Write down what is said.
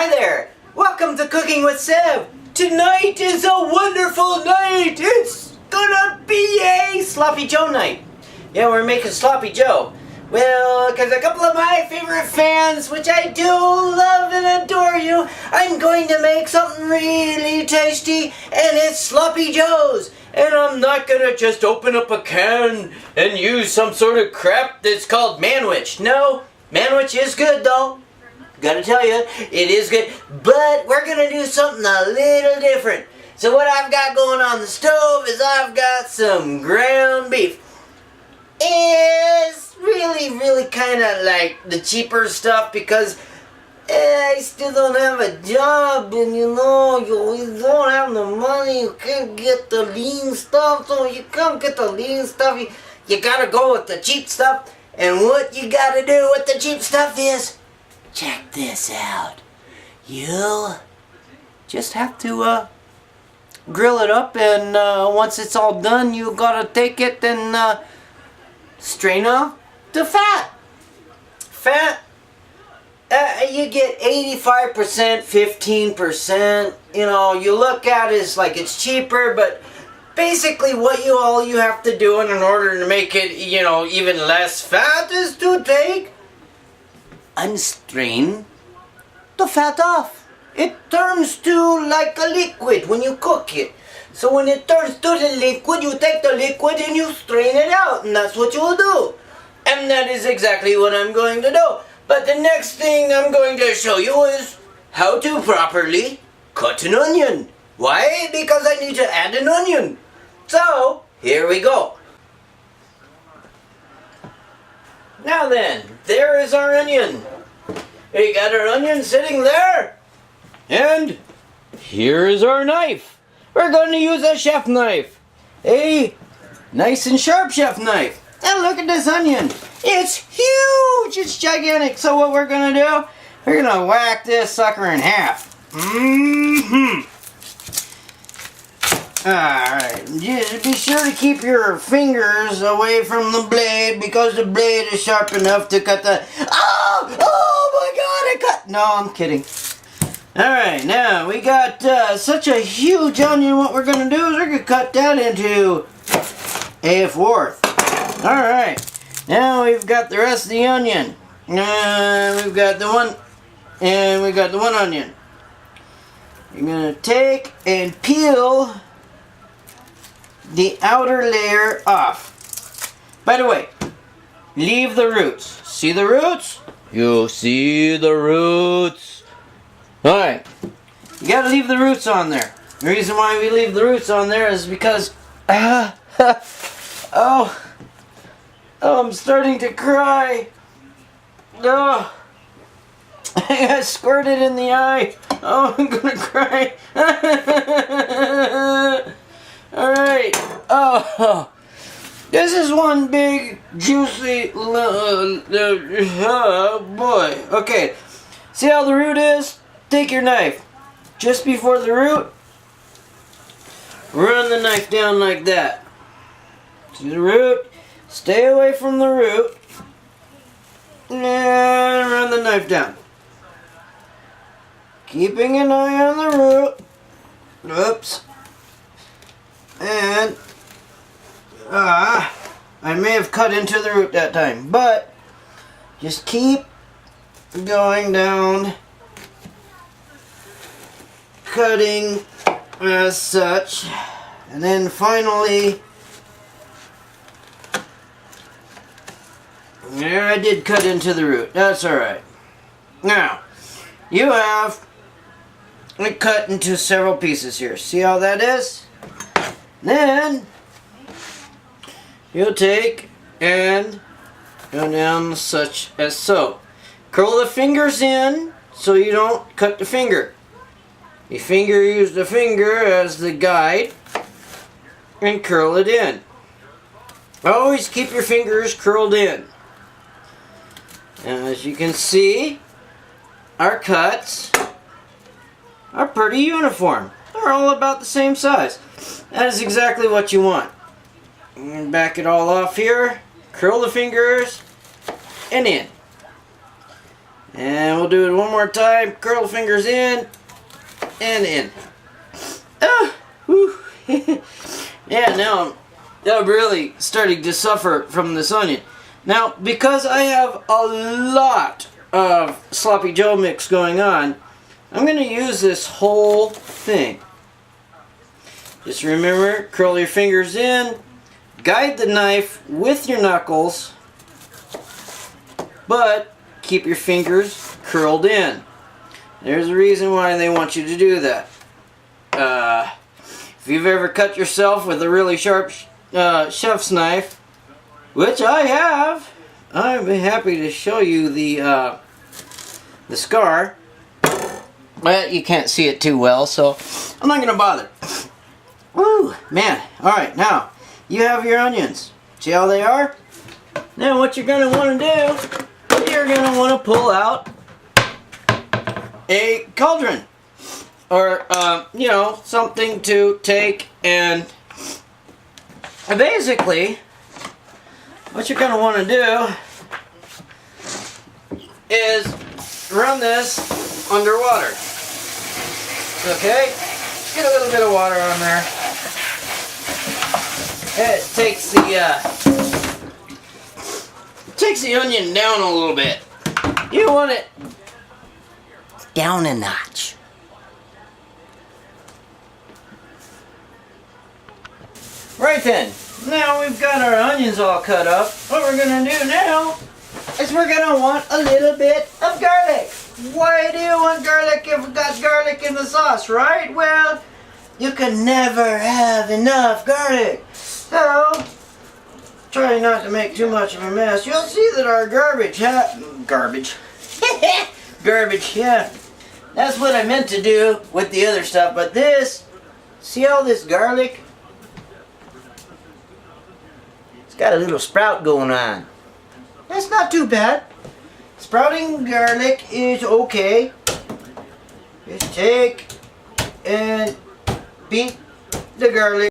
Hi there! Welcome to Cooking with Sev! Tonight is a wonderful night! It's gonna be a Sloppy Joe night! Yeah, we're making Sloppy Joe. Well, because a couple of my favorite fans, which I do love and adore you, I'm going to make something really tasty, and it's Sloppy Joes! And I'm not gonna just open up a can and use some sort of crap that's called manwich. No, manwich is good though. Gotta tell you, it is good, but we're gonna do something a little different. So what I've got going on the stove is I've got some ground beef. It's really kind of like the cheaper stuff because I still don't have a job, and you don't have the money, you can't get the lean stuff, so you can't get the lean stuff, you gotta go with the cheap stuff. And what you gotta do with the cheap stuff is, check this out. You just have to grill it up, and once it's all done, you gotta take it and strain off the fat. You get 85%, 15%. You know, you look at it as like it's cheaper, but basically what all you have to do in order to make it, even less fat is to take and strain the fat off. It turns to like a liquid when you cook it. So when it turns to the liquid, you take the liquid and you strain it out, and that's what you'll do. And that is exactly what I'm going to do. But the next thing I'm going to show you is how to properly cut an onion. Why? Because I need to add an onion. So, here we go. Now then, there is our onion. We got our onion sitting there. And here is our knife. We're going to use a chef knife. A nice and sharp chef knife. And look at this onion. It's huge. It's gigantic. So what we're going to do, we're going to whack this sucker in half. Alright, just be sure to keep your fingers away from the blade because the blade is sharp enough to cut the... Oh my god, I cut... No, I'm kidding. Alright, now we got such a huge onion. What we're going to do is we're going to cut that into a fourth. Alright, now we've got the rest of the onion. We've got the one, and we've got the one onion. You're going to take and peel the outer layer off. By the way, leave the roots. See the roots? You see the roots. Alright, you gotta leave the roots on there. The reason why we leave the roots on there is because I'm starting to cry. Oh, I got squirted in the eye. Oh, I'm gonna cry. Alright. Oh, this is one big, juicy, boy. Okay, see how the root is? Take your knife. Just before the root, run the knife down like that. See the root? Stay away from the root. And run the knife down. Keeping an eye on the root. Oops. And I may have cut into the root that time, but just keep going down, cutting as such, and then finally, there, I did cut into the root. That's alright. Now, you have it cut into several pieces here. See how that is? Then, you'll take and go down such as so. Curl the fingers in so you don't cut the finger. Use the finger as the guide and curl it in. Always keep your fingers curled in. And as you can see, our cuts are pretty uniform. They're all about the same size. That is exactly what you want. And back it all off here, curl the fingers, and in. And we'll do it one more time. Curl fingers in and in. Ah, whew. Yeah, now I'm really starting to suffer from this onion. Now, because I have a lot of Sloppy Joe mix going on, I'm going to use this whole thing. Just remember, curl your fingers in, guide the knife with your knuckles, but keep your fingers curled in. There's a reason why they want you to do that. If you've ever cut yourself with a really sharp chef's knife, which I have, I'd be happy to show you the scar, but you can't see it too well, so I'm not going to bother. Woo, man. Alright, now, you have your onions. See how they are? Now what you're going to want to do, you're going to want to pull out a cauldron. Or, you know, something to take and basically, what you're going to want to do is run this underwater. Okay? Get a little bit of water on there. It takes the onion down a little bit. You want it down a notch. Right then, now we've got our onions all cut up. What we're going to do now is we're going to want a little bit of garlic. Why do you want garlic if we've got garlic in the sauce, right? Well, you can never have enough garlic. So, try not to make too much of a mess. You'll see that our garbage, yeah. That's what I meant to do with the other stuff. But this, see all this garlic? It's got a little sprout going on. That's not too bad. Sprouting garlic is okay. Just take and beat the garlic.